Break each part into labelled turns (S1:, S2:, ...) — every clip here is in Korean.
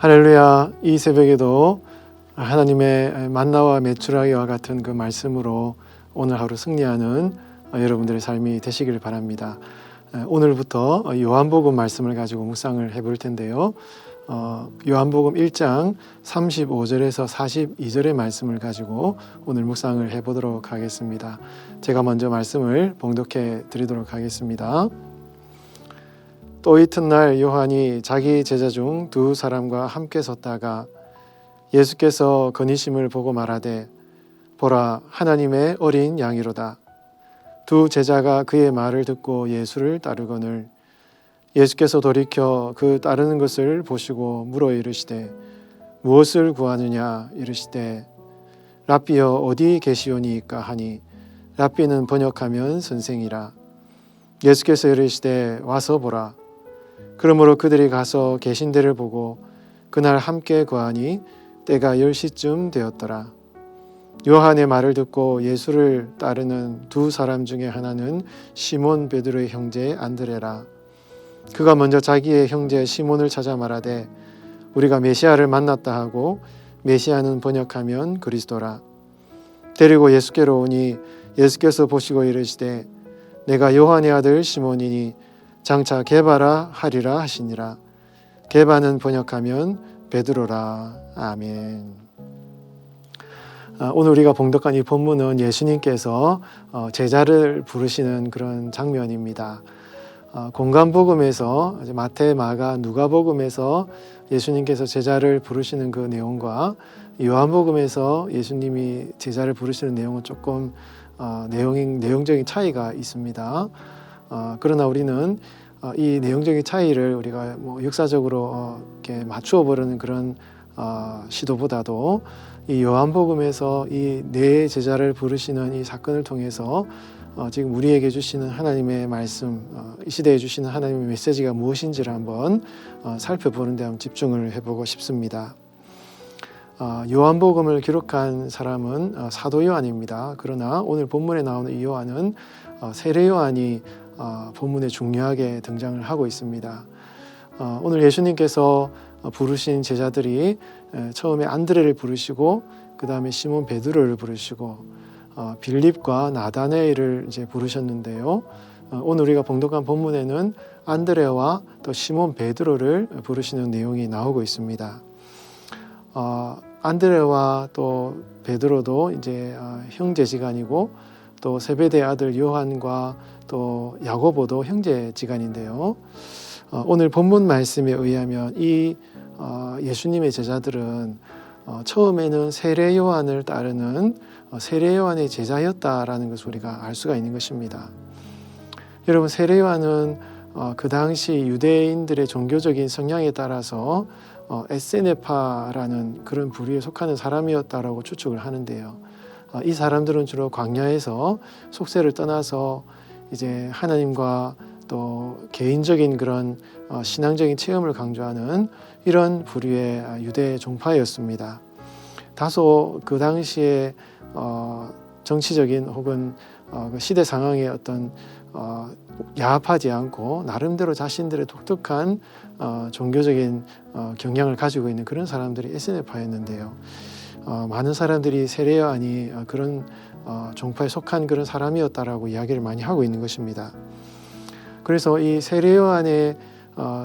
S1: 할렐루야. 이 새벽에도 하나님의 만나와 메추라기와 같은 그 말씀으로 오늘 하루 승리하는 여러분들의 삶이 되시길 바랍니다. 오늘부터 요한복음 말씀을 가지고 묵상을 해볼 텐데요. 요한복음 1장 35절에서 42절의 말씀을 가지고 오늘 묵상을 해보도록 하겠습니다. 제가 먼저 말씀을 봉독해 드리도록 하겠습니다. 또 이튿날 요한이 자기 제자 중 두 사람과 함께 섰다가 예수께서 건의심을 보고 말하되 보라 하나님의 어린 양이로다. 두 제자가 그의 말을 듣고 예수를 따르거늘 예수께서 돌이켜 그 따르는 것을 보시고 물어 이르시되 무엇을 구하느냐 이르시되 랍비여 어디 계시오니이까 하니 랍비는 번역하면 선생이라. 예수께서 이르시되 와서 보라. 그러므로 그들이 가서 계신 데를 보고 그날 함께 거하니 때가 10시쯤 되었더라. 요한의 말을 듣고 예수를 따르는 두 사람 중에 하나는 시몬 베드로의 형제 안드레라. 그가 먼저 자기의 형제 시몬을 찾아 말하되 우리가 메시아를 만났다 하고 메시아는 번역하면 그리스도라. 데리고 예수께로 오니 예수께서 보시고 이르시되 내가 요한의 아들 시몬이니 장차 게바라 하리라 하시니라. 게바는 번역하면 베드로라. 아멘. 오늘 우리가 봉독한 이 본문은 예수님께서 제자를 부르시는 그런 장면입니다. 공간복음에서 마태, 마가, 누가복음에서 예수님께서 제자를 부르시는 그 내용과 요한복음에서 예수님이 제자를 부르시는 내용은 조금 내용적인 차이가 있습니다. 그러나 우리는 이 내용적인 차이를 우리가 역사적으로 이렇게 맞추어 보려는 그런 시도보다도 이 요한복음에서 이 네 제자를 부르시는 이 사건을 통해서 지금 우리에게 주시는 하나님의 말씀, 이 시대에 주시는 하나님의 메시지가 무엇인지를 한번 살펴보는 데 한번 집중을 해보고 싶습니다. 요한복음을 기록한 사람은 사도 요한입니다. 그러나 오늘 본문에 나오는 이 요한은 세례 요한이 본문에 중요하게 등장을 하고 있습니다. 오늘 예수님께서 부르신 제자들이 처음에 안드레를 부르시고 그 다음에 시몬 베드로를 부르시고 빌립과 나다네엘을 이제 부르셨는데요. 오늘 우리가 봉독한 본문에는 안드레와 또 시몬 베드로를 부르시는 내용이 나오고 있습니다. 안드레와 또 베드로도 이제 형제지간이고 또 세베대의 아들 요한과 또 야고보도 형제지간인데요. 오늘 본문 말씀에 의하면 이 예수님의 제자들은 처음에는 세례 요한을 따르는 세례 요한의 제자였다라는 것을 우리가 알 수가 있는 것입니다. 여러분, 세례 요한은 그 당시 유대인들의 종교적인 성향에 따라서 에세네파라는 그런 부류에 속하는 사람이었다라고 추측을 하는데요. 이 사람들은 주로 광야에서 속세를 떠나서 이제 하나님과 또 개인적인 그런 신앙적인 체험을 강조하는 이런 부류의 유대 종파였습니다. 다소 그 당시에 정치적인 혹은 시대 상황의 어떤 야합하지 않고 나름대로 자신들의 독특한 종교적인 경향을 가지고 있는 그런 사람들이 에세네파였는데요. 많은 사람들이 세례 요한이 그런 종파에 속한 그런 사람이었다라고 이야기를 많이 하고 있는 것입니다. 그래서 이 세례 요한의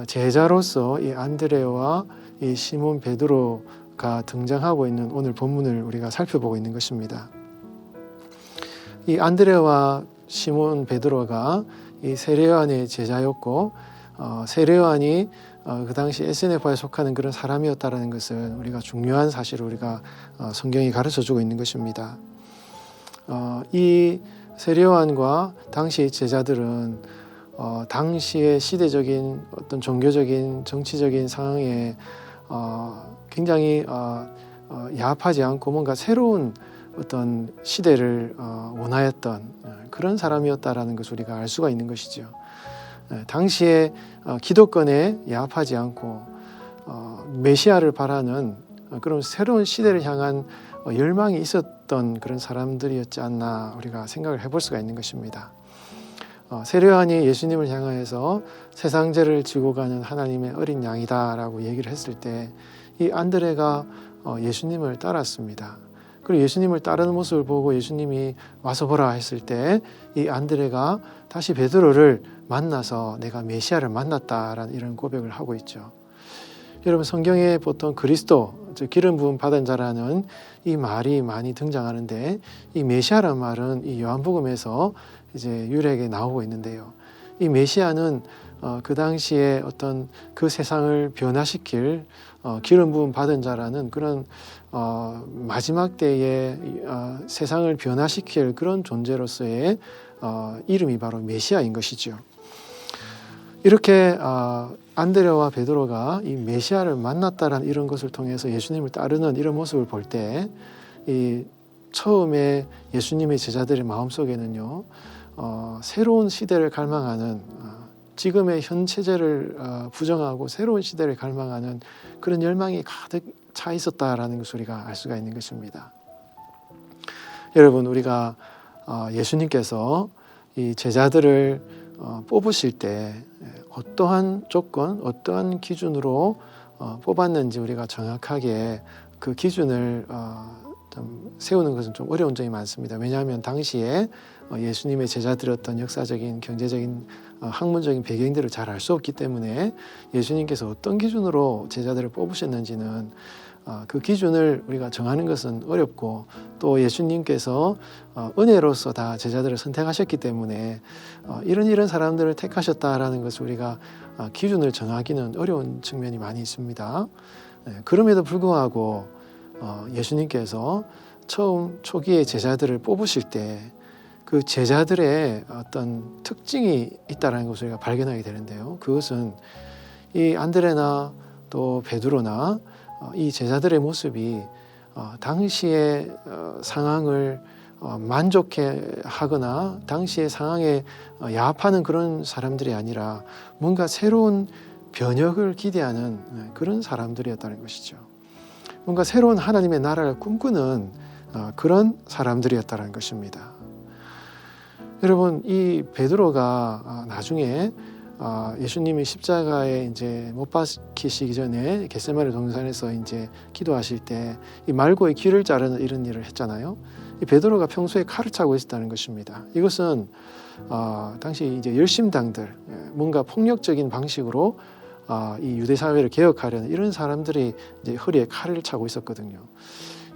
S1: 제자로서 이 안드레와 이 시몬 베드로가 등장하고 있는 오늘 본문을 우리가 살펴보고 있는 것입니다. 이 안드레와 시몬 베드로가 이 세례 요한의 제자였고 세례 요한이 그 당시 에세네파에 속하는 그런 사람이었다라는 것은 우리가 중요한 사실을 우리가 성경이 가르쳐주고 있는 것입니다. 이 세례 요한과 당시 제자들은 당시의 시대적인 어떤 종교적인 정치적인 상황에 굉장히 야합하지 않고 뭔가 새로운 어떤 시대를 원하였던 그런 사람이었다라는 것을 우리가 알 수가 있는 것이죠. 당시에 기독권에 야합하지 않고 메시아를 바라는 그런 새로운 시대를 향한 열망이 있었던 그런 사람들이었지 않나 우리가 생각을 해볼 수가 있는 것입니다. 세례 요한이 예수님을 향하여서 세상 죄를 지고 가는 하나님의 어린 양이다라고 얘기를 했을 때 이 안드레가 예수님을 따랐습니다. 그리고 예수님을 따르는 모습을 보고 예수님이 와서 보라 했을 때 이 안드레가 다시 베드로를 만나서 내가 메시아를 만났다라는 이런 고백을 하고 있죠. 여러분, 성경에 보통 그리스도, 즉 기름 부음 받은 자라는 이 말이 많이 등장하는데, 이 메시아라는 말은 이 요한복음에서 이제 유일하게 나오고 있는데요. 이 메시아는 그 당시에 어떤 그 세상을 변화시킬 기름 부음 받은 자라는 그런 마지막 때에 세상을 변화시킬 그런 존재로서의 이름이 바로 메시아인 것이죠. 이렇게 안드레와 베드로가 이 메시아를 만났다라는 이런 것을 통해서 예수님을 따르는 이런 모습을 볼 때, 이 처음에 예수님의 제자들의 마음속에는요, 새로운 시대를 갈망하는, 지금의 현 체제를 부정하고 새로운 시대를 갈망하는 그런 열망이 가득 차 있었다라는 것을 우리가 알 수가 있는 것입니다. 여러분, 우리가 예수님께서 이 제자들을 뽑으실 때 어떠한 조건, 어떠한 기준으로 뽑았는지 우리가 정확하게 그 기준을 좀 세우는 것은 좀 어려운 점이 많습니다. 왜냐하면 당시에 예수님의 제자들이었던 역사적인, 경제적인, 학문적인 배경들을 잘 알 수 없기 때문에 예수님께서 어떤 기준으로 제자들을 뽑으셨는지는 그 기준을 우리가 정하는 것은 어렵고, 또 예수님께서 은혜로서 다 제자들을 선택하셨기 때문에 이런 사람들을 택하셨다라는 것을 우리가 기준을 정하기는 어려운 측면이 많이 있습니다. 그럼에도 불구하고 예수님께서 처음 초기에 제자들을 뽑으실 때 그 제자들의 어떤 특징이 있다는 것을 우리가 발견하게 되는데요. 그것은 이 안드레나 또 베드로나 이 제자들의 모습이 당시의 상황을 만족해 하거나 당시의 상황에 야합하는 그런 사람들이 아니라 뭔가 새로운 변혁을 기대하는 그런 사람들이었다는 것이죠. 뭔가 새로운 하나님의 나라를 꿈꾸는 그런 사람들이었다는 것입니다. 여러분, 이 베드로가 나중에 예수님이 십자가에 이제 못 박히시기 전에 겟세마네 동산에서 이제 기도하실 때 이 말고의 귀를 자르는 이런 일을 했잖아요. 이 베드로가 평소에 칼을 차고 있었다는 것입니다. 이것은 당시 이제 열심당들, 뭔가 폭력적인 방식으로 이 유대 사회를 개혁하려는 이런 사람들이 이제 허리에 칼을 차고 있었거든요.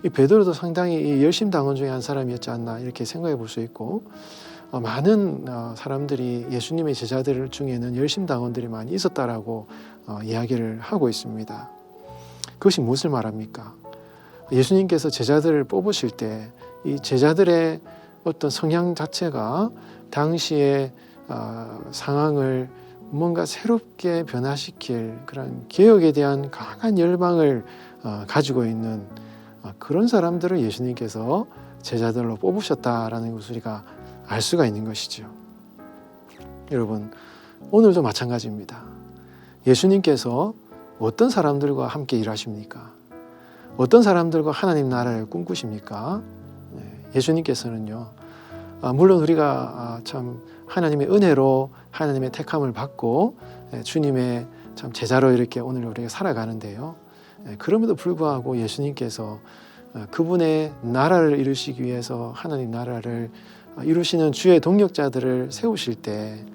S1: 이 베드로도 상당히 이 열심당원 중에 한 사람이었지 않나 이렇게 생각해 볼 수 있고, 많은 사람들이 예수님의 제자들 중에는 열심당원들이 많이 있었다라고 이야기를 하고 있습니다. 그것이 무엇을 말합니까? 예수님께서 제자들을 뽑으실 때 이 제자들의 어떤 성향 자체가 당시의 상황을 뭔가 새롭게 변화시킬 그런 개혁에 대한 강한 열망을 가지고 있는 그런 사람들을 예수님께서 제자들로 뽑으셨다라는 것을 우리가 알 수가 있는 것이죠. 여러분, 오늘도 마찬가지입니다. 예수님께서 어떤 사람들과 함께 일하십니까? 어떤 사람들과 하나님 나라를 꿈꾸십니까? 예수님께서는요, 물론 우리가 참 하나님의 은혜로 하나님의 택함을 받고 주님의 참 제자로 이렇게 오늘 우리가 살아가는데요. 그럼에도 불구하고 예수님께서 그분의 나라를 이루시기 위해서 하나님 나라를 이루시는 주의 동력자들을 세우실 때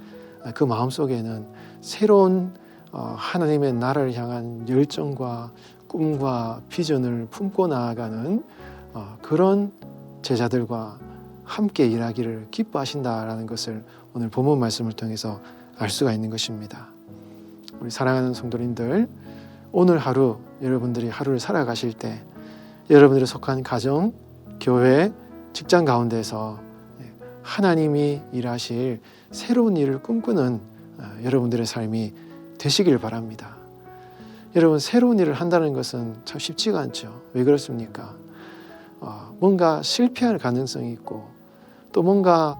S1: 그 마음속에는 새로운 하나님의 나라를 향한 열정과 꿈과 비전을 품고 나아가는 그런 제자들과 함께 일하기를 기뻐하신다라는 것을 오늘 본문 말씀을 통해서 알 수가 있는 것입니다. 우리 사랑하는 성도님들, 오늘 하루 여러분들이 하루를 살아가실 때 여러분들이 속한 가정, 교회, 직장 가운데서 하나님이 일하실 새로운 일을 꿈꾸는 여러분들의 삶이 되시길 바랍니다. 여러분, 새로운 일을 한다는 것은 참 쉽지가 않죠. 왜 그렇습니까? 뭔가 실패할 가능성이 있고 또 뭔가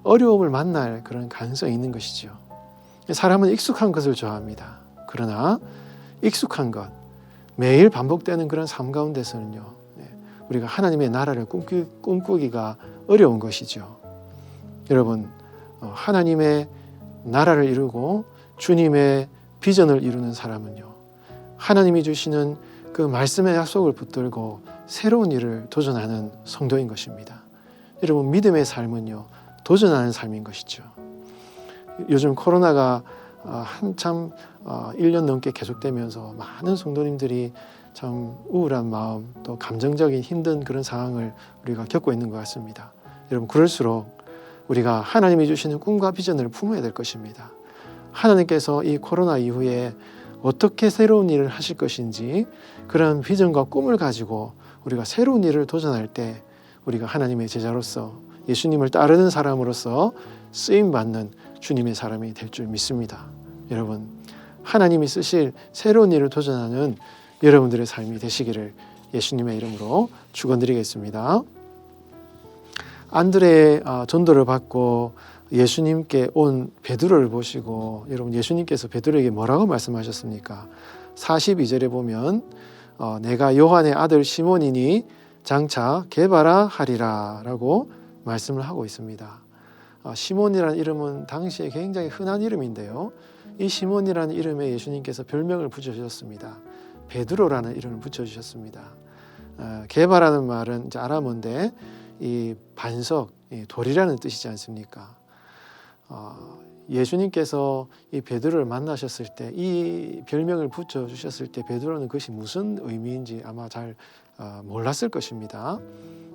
S1: 어려움을 만날 그런 가능성이 있는 것이죠. 사람은 익숙한 것을 좋아합니다. 그러나 익숙한 것, 매일 반복되는 그런 삶 가운데서는요, 우리가 하나님의 나라를 꿈꾸기가 어려운 것이죠. 여러분, 하나님의 나라를 이루고 주님의 비전을 이루는 사람은요, 하나님이 주시는 그 말씀의 약속을 붙들고 새로운 일을 도전하는 성도인 것입니다. 여러분, 믿음의 삶은요, 도전하는 삶인 것이죠. 요즘 코로나가 한참 1년 넘게 계속되면서 많은 성도님들이 참 우울한 마음, 또 감정적인 힘든 그런 상황을 우리가 겪고 있는 것 같습니다. 여러분, 그럴수록 우리가 하나님이 주시는 꿈과 비전을 품어야 될 것입니다. 하나님께서 이 코로나 이후에 어떻게 새로운 일을 하실 것인지 그런 비전과 꿈을 가지고 우리가 새로운 일을 도전할 때 우리가 하나님의 제자로서 예수님을 따르는 사람으로서 쓰임받는 주님의 사람이 될 줄 믿습니다. 여러분, 하나님이 쓰실 새로운 일을 도전하는 여러분들의 삶이 되시기를 예수님의 이름으로 축원드리겠습니다. 안드레의 전도를 받고 예수님께 온 베드로를 보시고 여러분, 예수님께서 베드로에게 뭐라고 말씀하셨습니까? 42절에 보면 내가 요한의 아들 시몬이니 장차 게바라 하리라 라고 말씀을 하고 있습니다. 시몬이라는 이름은 당시에 굉장히 흔한 이름인데요, 이 시몬이라는 이름에 예수님께서 별명을 붙여주셨습니다. 베드로라는 이름을 붙여주셨습니다. 게바라는 말은 이제 아람어인데 이 반석, 돌이라는 뜻이지 않습니까? 예수님께서 이 베드로를 만나셨을 때, 이 별명을 붙여주셨을 때 베드로는 그것이 무슨 의미인지 아마 잘 몰랐을 것입니다.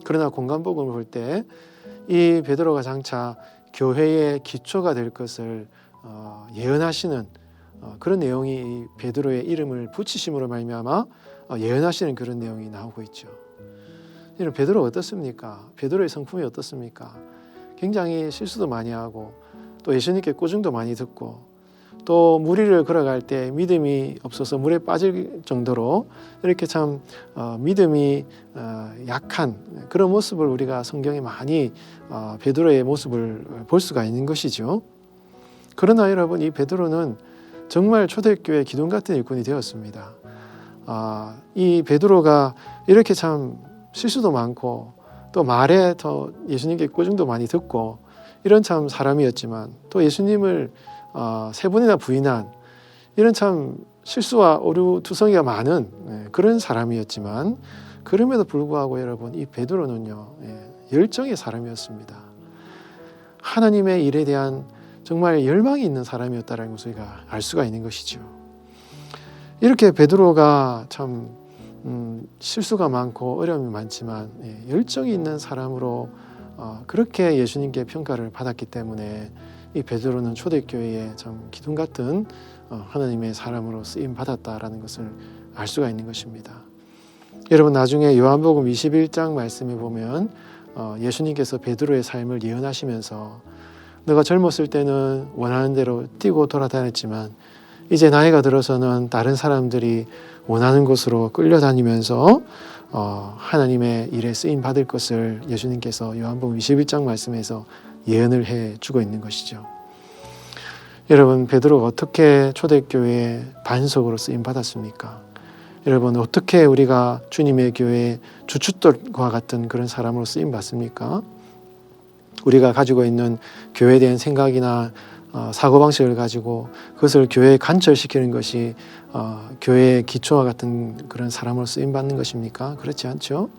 S1: 그러나 공간복음을 볼 때 이 베드로가 장차 교회의 기초가 될 것을 예언하시는 그런 내용이 이 베드로의 이름을 붙이심으로 말미암아 예언하시는 그런 내용이 나오고 있죠. 이런 베드로가 어떻습니까? 베드로의 성품이 어떻습니까? 굉장히 실수도 많이 하고 또 예수님께 꾸중도 많이 듣고 또 물 위를 걸어갈 때 믿음이 없어서 물에 빠질 정도로 이렇게 참 믿음이 약한 그런 모습을 우리가 성경에 많이 베드로의 모습을 볼 수가 있는 것이죠. 그러나 여러분, 이 베드로는 정말 초대교회 기둥 같은 일꾼이 되었습니다. 이 베드로가 이렇게 참 실수도 많고 또 말에 더 예수님께 꾸중도 많이 듣고 이런 참 사람이었지만 또 예수님을 3번이나 부인한 이런 참 실수와 오류투성이가 많은 그런 사람이었지만 그럼에도 불구하고 여러분, 이 베드로는요, 열정의 사람이었습니다. 하나님의 일에 대한 정말 열망이 있는 사람이었다는 것을 우리가 알 수가 있는 것이죠. 이렇게 베드로가 참 실수가 많고 어려움이 많지만 열정이 있는 사람으로 그렇게 예수님께 평가를 받았기 때문에 이 베드로는 초대교회의 참 기둥 같은 하나님의 사람으로 쓰임 받았다라는 것을 알 수가 있는 것입니다. 여러분, 나중에 요한복음 21장 말씀에 보면 예수님께서 베드로의 삶을 예언하시면서 너가 젊었을 때는 원하는 대로 뛰고 돌아다녔지만 이제 나이가 들어서는 다른 사람들이 원하는 곳으로 끌려다니면서 하나님의 일에 쓰임 받을 것을 예수님께서 요한복음 21장 말씀에서 예언을 해주고 있는 것이죠. 여러분, 베드로가 어떻게 초대교회의 반석으로 쓰임 받았습니까? 여러분, 어떻게 우리가 주님의 교회의 주춧돌과 같은 그런 사람으로 쓰임 받습니까? 우리가 가지고 있는 교회에 대한 생각이나 사고방식을 가지고 그것을 교회에 관철시키는 것이 교회의 기초와 같은 그런 사람으로 쓰임받는 것입니까? 그렇지 않죠?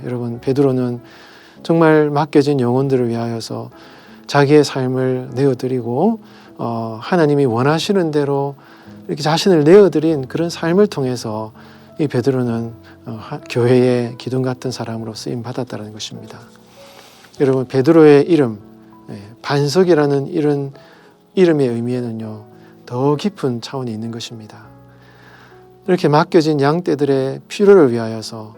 S1: 여러분, 베드로는 정말 맡겨진 영혼들을 위하여서 자기의 삶을 내어드리고 하나님이 원하시는 대로 이렇게 자신을 내어드린 그런 삶을 통해서 이 베드로는 교회의 기둥 같은 사람으로 쓰임받았다는 것입니다. 여러분, 베드로의 이름, 반석이라는 이런 이름의 의미에는요, 더 깊은 차원이 있는 것입니다. 이렇게 맡겨진 양떼들의 필요를 위하여서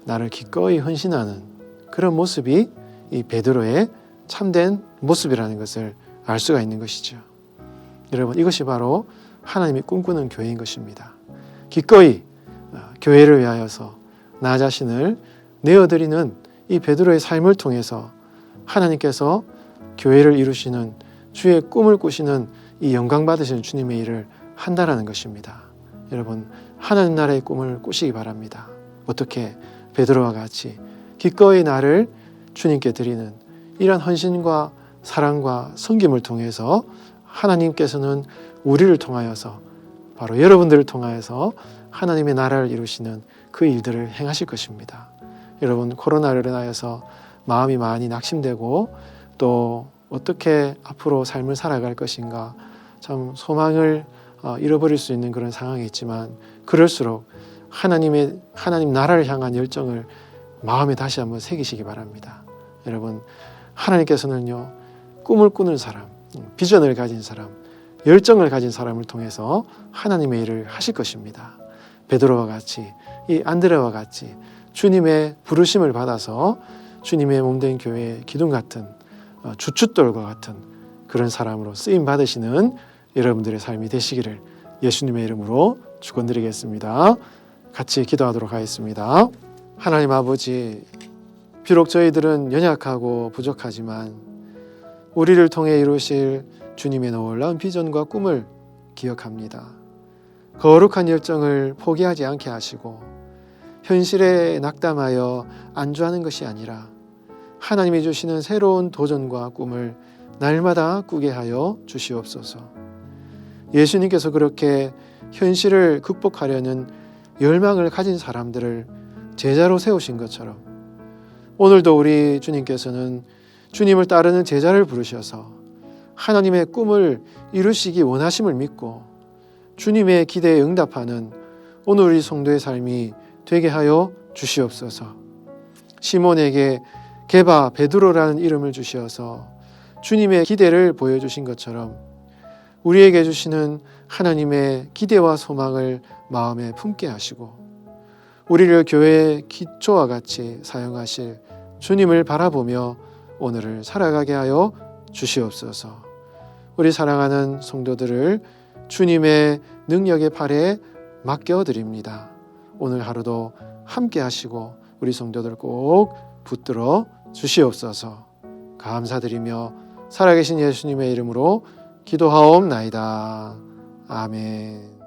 S1: 나를 기꺼이 헌신하는 그런 모습이 이 베드로의 참된 모습이라는 것을 알 수가 있는 것이죠. 여러분, 이것이 바로 하나님이 꿈꾸는 교회인 것입니다. 기꺼이 교회를 위하여서 나 자신을 내어드리는 이 베드로의 삶을 통해서 하나님께서 교회를 이루시는 주의 꿈을 꾸시는 이 영광 받으시는 주님의 일을 한다라는 것입니다. 여러분, 하나님 나라의 꿈을 꾸시기 바랍니다. 어떻게? 베드로와 같이 기꺼이 나를 주님께 드리는 이런 헌신과 사랑과 섬김을 통해서 하나님께서는 우리를 통하여서 바로 여러분들을 통하여서 하나님의 나라를 이루시는 그 일들을 행하실 것입니다. 여러분, 코로나로 인하여서 마음이 많이 낙심되고 또 어떻게 앞으로 삶을 살아갈 것인가 참 소망을 잃어버릴 수 있는 그런 상황이 있지만, 그럴수록 하나님 나라를 향한 열정을 마음에 다시 한번 새기시기 바랍니다. 여러분, 하나님께서는요, 꿈을 꾸는 사람, 비전을 가진 사람, 열정을 가진 사람을 통해서 하나님의 일을 하실 것입니다. 베드로와 같이, 이 안드레와 같이 주님의 부르심을 받아서 주님의 몸된 교회의 기둥 같은 주춧돌과 같은 그런 사람으로 쓰임 받으시는 여러분들의 삶이 되시기를 예수님의 이름으로 축원드리겠습니다. 같이 기도하도록 하겠습니다. 하나님 아버지, 비록 저희들은 연약하고 부족하지만 우리를 통해 이루실 주님의 놀라운 비전과 꿈을 기억합니다. 거룩한 열정을 포기하지 않게 하시고 현실에 낙담하여 안주하는 것이 아니라 하나님이 주시는 새로운 도전과 꿈을 날마다 꾸게 하여 주시옵소서. 예수님께서 그렇게 현실을 극복하려는 열망을 가진 사람들을 제자로 세우신 것처럼 오늘도 우리 주님께서는 주님을 따르는 제자를 부르셔서 하나님의 꿈을 이루시기 원하심을 믿고 주님의 기대에 응답하는 오늘 우리 성도의 삶이 되게 하여 주시옵소서. 시몬에게 게바 베드로라는 이름을 주셔서 주님의 기대를 보여주신 것처럼 우리에게 주시는 하나님의 기대와 소망을 마음에 품게 하시고 우리를 교회의 기초와 같이 사용하실 주님을 바라보며 오늘을 살아가게 하여 주시옵소서. 우리 사랑하는 성도들을 주님의 능력의 팔에 맡겨드립니다. 오늘 하루도 함께 하시고 우리 성도들 꼭 붙들어 주시옵소서. 감사드리며 살아계신 예수님의 이름으로 기도하옵나이다. 아멘.